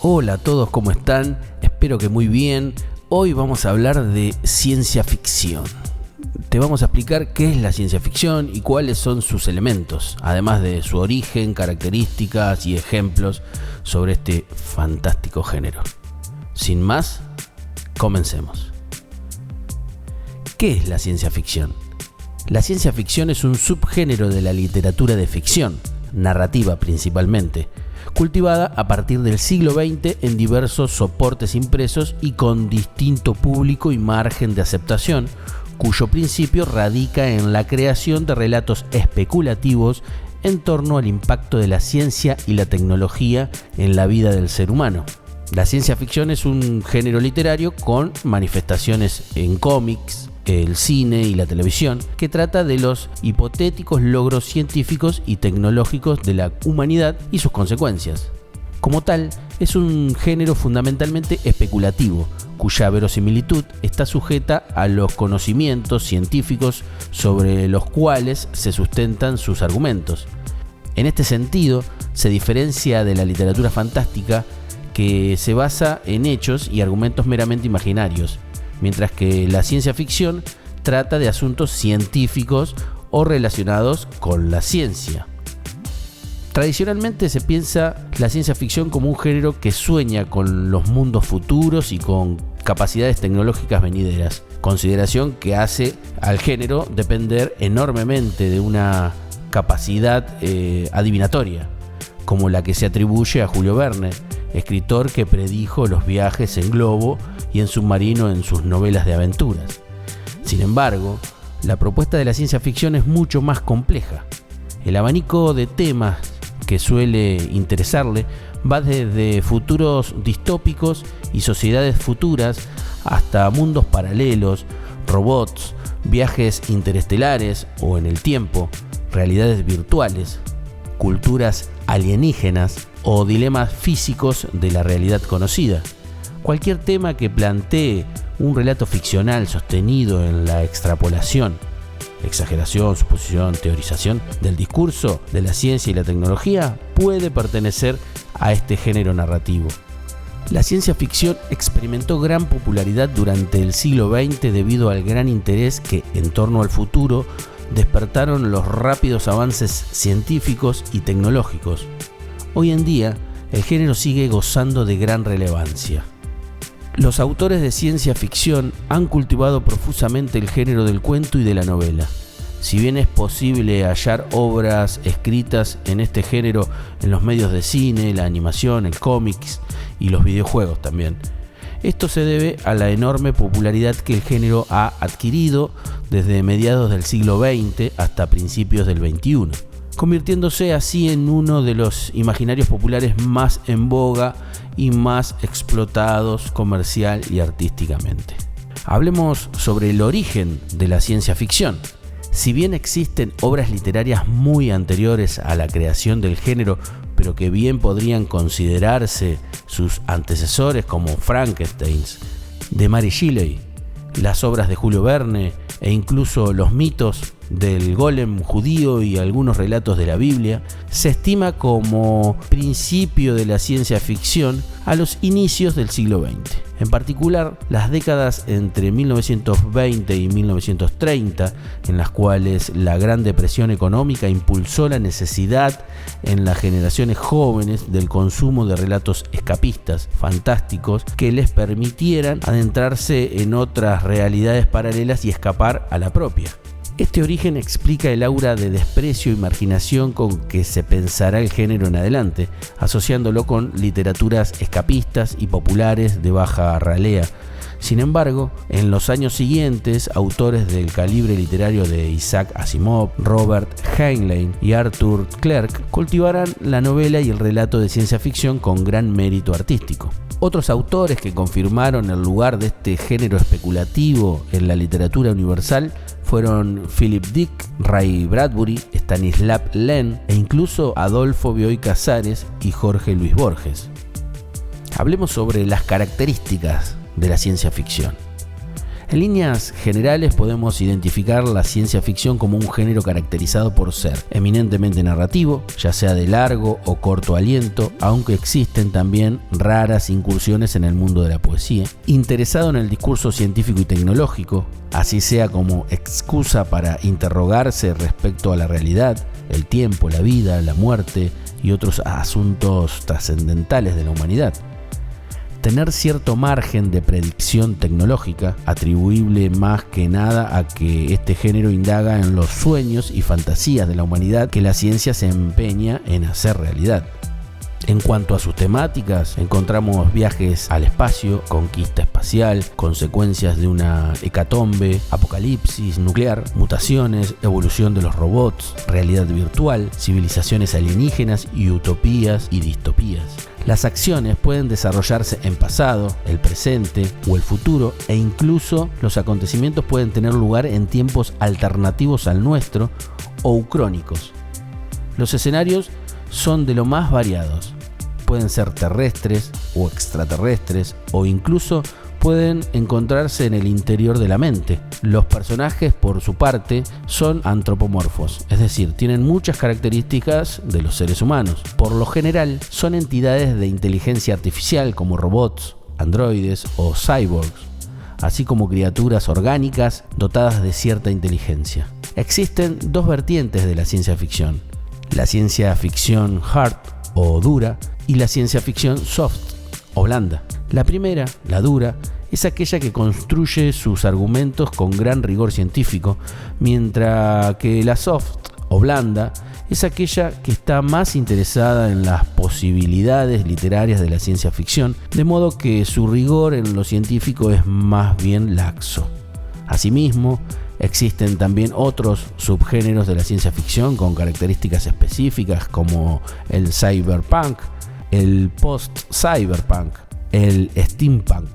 Hola a todos, ¿cómo están? Espero que muy bien. Hoy vamos a hablar de ciencia ficción. Te vamos a explicar qué es la ciencia ficción y cuáles son sus elementos, además de su origen, características y ejemplos sobre este fantástico género. Sin más, comencemos. ¿Qué es la ciencia ficción? La ciencia ficción es un subgénero de la literatura de ficción, narrativa principalmente, cultivada a partir del siglo XX en diversos soportes impresos y con distinto público y margen de aceptación, cuyo principio radica en la creación de relatos especulativos en torno al impacto de la ciencia y la tecnología en la vida del ser humano. La ciencia ficción es un género literario con manifestaciones en cómics, el cine y la televisión, que trata de los hipotéticos logros científicos y tecnológicos de la humanidad y sus consecuencias. Como tal, es un género fundamentalmente especulativo, cuya verosimilitud está sujeta a los conocimientos científicos sobre los cuales se sustentan sus argumentos. En este sentido, se diferencia de la literatura fantástica, que se basa en hechos y argumentos meramente imaginarios, mientras que la ciencia ficción trata de asuntos científicos o relacionados con la ciencia. Tradicionalmente se piensa la ciencia ficción como un género que sueña con los mundos futuros y con capacidades tecnológicas venideras, consideración que hace al género depender enormemente de una capacidad adivinatoria, como la que se atribuye a Julio Verne, escritor que predijo los viajes en globo y en submarino en sus novelas de aventuras. Sin embargo, la propuesta de la ciencia ficción es mucho más compleja. El abanico de temas que suele interesarle va desde futuros distópicos y sociedades futuras hasta mundos paralelos, robots, viajes interestelares o en el tiempo, realidades virtuales, culturas alienígenas o dilemas físicos de la realidad conocida. Cualquier tema que plantee un relato ficcional sostenido en la extrapolación, exageración, suposición, teorización del discurso de la ciencia y la tecnología puede pertenecer a este género narrativo. La ciencia ficción experimentó gran popularidad durante el siglo XX debido al gran interés que, en torno al futuro, despertaron los rápidos avances científicos y tecnológicos. Hoy en día, el género sigue gozando de gran relevancia. Los autores de ciencia ficción han cultivado profusamente el género del cuento y de la novela. Si bien es posible hallar obras escritas en este género en los medios de cine, la animación, el cómics y los videojuegos también. Esto se debe a la enorme popularidad que el género ha adquirido desde mediados del siglo XX hasta principios del XXI, convirtiéndose así en uno de los imaginarios populares más en boga y más explotados comercial y artísticamente. Hablemos sobre el origen de la ciencia ficción. Si bien existen obras literarias muy anteriores a la creación del género, pero que bien podrían considerarse sus antecesores como Frankenstein, de Mary Shelley, las obras de Julio Verne e incluso los mitos del golem judío y algunos relatos de la Biblia, se estima como principio de la ciencia ficción a los inicios del siglo XX. En particular, las décadas entre 1920 y 1930, en las cuales la Gran Depresión económica impulsó la necesidad en las generaciones jóvenes del consumo de relatos escapistas, fantásticos, que les permitieran adentrarse en otras realidades paralelas y escapar a la propia. Este origen explica el aura de desprecio y marginación con que se pensará el género en adelante, asociándolo con literaturas escapistas y populares de baja ralea. Sin embargo, en los años siguientes, autores del calibre literario de Isaac Asimov, Robert Heinlein y Arthur Clarke cultivarán la novela y el relato de ciencia ficción con gran mérito artístico. Otros autores que confirmaron el lugar de este género especulativo en la literatura universal fueron Philip Dick, Ray Bradbury, Stanislav Lem e incluso Adolfo Bioy Casares y Jorge Luis Borges. Hablemos sobre las características de la ciencia ficción. En líneas generales podemos identificar la ciencia ficción como un género caracterizado por ser eminentemente narrativo, ya sea de largo o corto aliento, aunque existen también raras incursiones en el mundo de la poesía, interesado en el discurso científico y tecnológico, así sea como excusa para interrogarse respecto a la realidad, el tiempo, la vida, la muerte y otros asuntos trascendentales de la humanidad. Tener cierto margen de predicción tecnológica, atribuible más que nada a que este género indaga en los sueños y fantasías de la humanidad que la ciencia se empeña en hacer realidad. En cuanto a sus temáticas, encontramos viajes al espacio, conquista espacial, consecuencias de una hecatombe, apocalipsis nuclear, mutaciones, evolución de los robots, realidad virtual, civilizaciones alienígenas y utopías y distopías. Las acciones pueden desarrollarse en pasado, el presente o el futuro, e incluso los acontecimientos pueden tener lugar en tiempos alternativos al nuestro o ucrónicos. Los escenarios son de lo más variados. Pueden ser terrestres o extraterrestres, o incluso pueden encontrarse en el interior de la mente. Los personajes, por su parte, son antropomorfos, es decir, tienen muchas características de los seres humanos. Por lo general, son entidades de inteligencia artificial como robots, androides o cyborgs, así como criaturas orgánicas dotadas de cierta inteligencia. Existen dos vertientes de la ciencia ficción: la ciencia ficción hard o dura y la ciencia ficción soft o blanda. La primera, la dura, es aquella que construye sus argumentos con gran rigor científico, mientras que la soft o blanda es aquella que está más interesada en las posibilidades literarias de la ciencia ficción, de modo que su rigor en lo científico es más bien laxo. Asimismo, existen también otros subgéneros de la ciencia ficción con características específicas como el cyberpunk, el post-cyberpunk, el steampunk,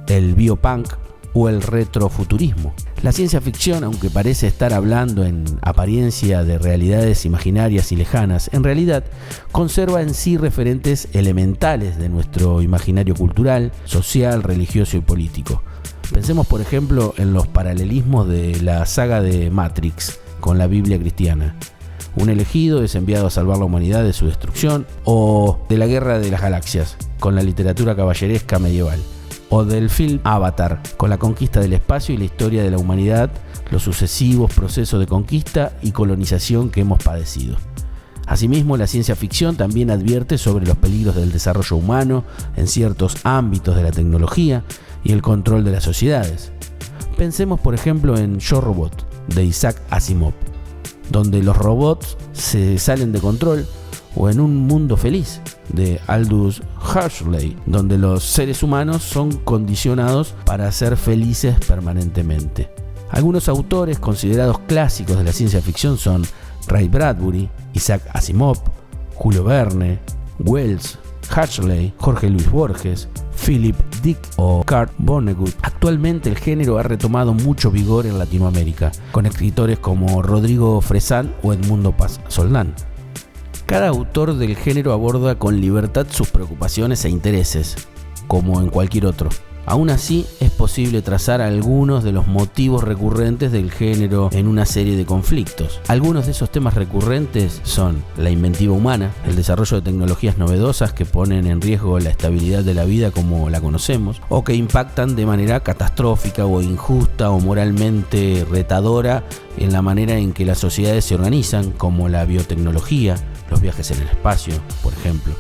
el biopunk o el retrofuturismo. La ciencia ficción, aunque parece estar hablando en apariencia de realidades imaginarias y lejanas, en realidad conserva en sí referentes elementales de nuestro imaginario cultural, social, religioso y político. Pensemos, por ejemplo, en los paralelismos de la saga de Matrix con la Biblia cristiana. Un elegido es enviado a salvar la humanidad de su destrucción, o de la Guerra de las Galaxias con la literatura caballeresca medieval, o del film Avatar con la conquista del espacio y la historia de la humanidad, los sucesivos procesos de conquista y colonización que hemos padecido. Asimismo, la ciencia ficción también advierte sobre los peligros del desarrollo humano en ciertos ámbitos de la tecnología y el control de las sociedades. Pensemos, por ejemplo, en Yo Robot, de Isaac Asimov, donde los robots se salen de control, o en Un Mundo Feliz, de Aldous Huxley, donde los seres humanos son condicionados para ser felices permanentemente. Algunos autores considerados clásicos de la ciencia ficción son Ray Bradbury, Isaac Asimov, Julio Verne, Wells, Huxley, Jorge Luis Borges, Philip Dick o Kurt Vonnegut. Actualmente el género ha retomado mucho vigor en Latinoamérica, con escritores como Rodrigo Fresán o Edmundo Paz Soldán. Cada autor del género aborda con libertad sus preocupaciones e intereses, como en cualquier otro. Aún así, es posible trazar algunos de los motivos recurrentes del género en una serie de conflictos. Algunos de esos temas recurrentes son la inventiva humana, el desarrollo de tecnologías novedosas que ponen en riesgo la estabilidad de la vida como la conocemos, o que impactan de manera catastrófica o injusta o moralmente retadora en la manera en que las sociedades se organizan, como la biotecnología, los viajes en el espacio, por ejemplo.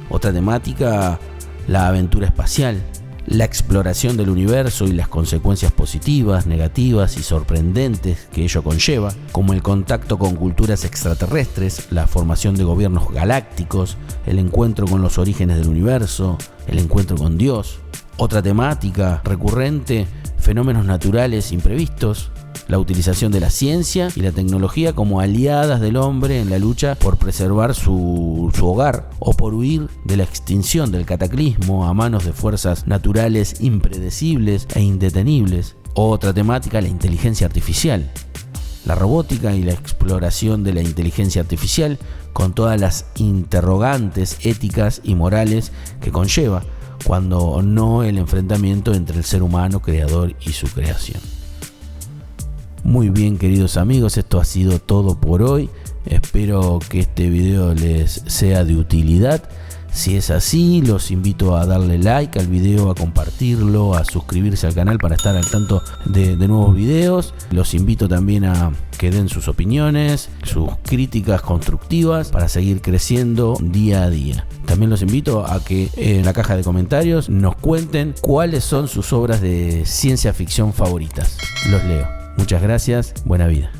Otra temática, la aventura espacial, la exploración del universo y las consecuencias positivas, negativas y sorprendentes que ello conlleva, como el contacto con culturas extraterrestres, la formación de gobiernos galácticos, el encuentro con los orígenes del universo, el encuentro con Dios. Otra temática recurrente, fenómenos naturales imprevistos, la utilización de la ciencia y la tecnología como aliadas del hombre en la lucha por preservar su hogar o por huir de la extinción del cataclismo a manos de fuerzas naturales impredecibles e indetenibles. Otra temática, la inteligencia artificial, la robótica y la exploración de la inteligencia artificial con todas las interrogantes éticas y morales que conlleva, cuando no el enfrentamiento entre el ser humano creador y su creación. Muy bien, queridos amigos, esto ha sido todo por hoy. Espero que este video les sea de utilidad. Si es así, los invito a darle like al video, a compartirlo, a suscribirse al canal para estar al tanto de nuevos videos. Los invito también a que den sus opiniones, sus críticas constructivas para seguir creciendo día a día. También los invito a que en la caja de comentarios nos cuenten cuáles son sus obras de ciencia ficción favoritas. Los leo. Muchas gracias, buena vida.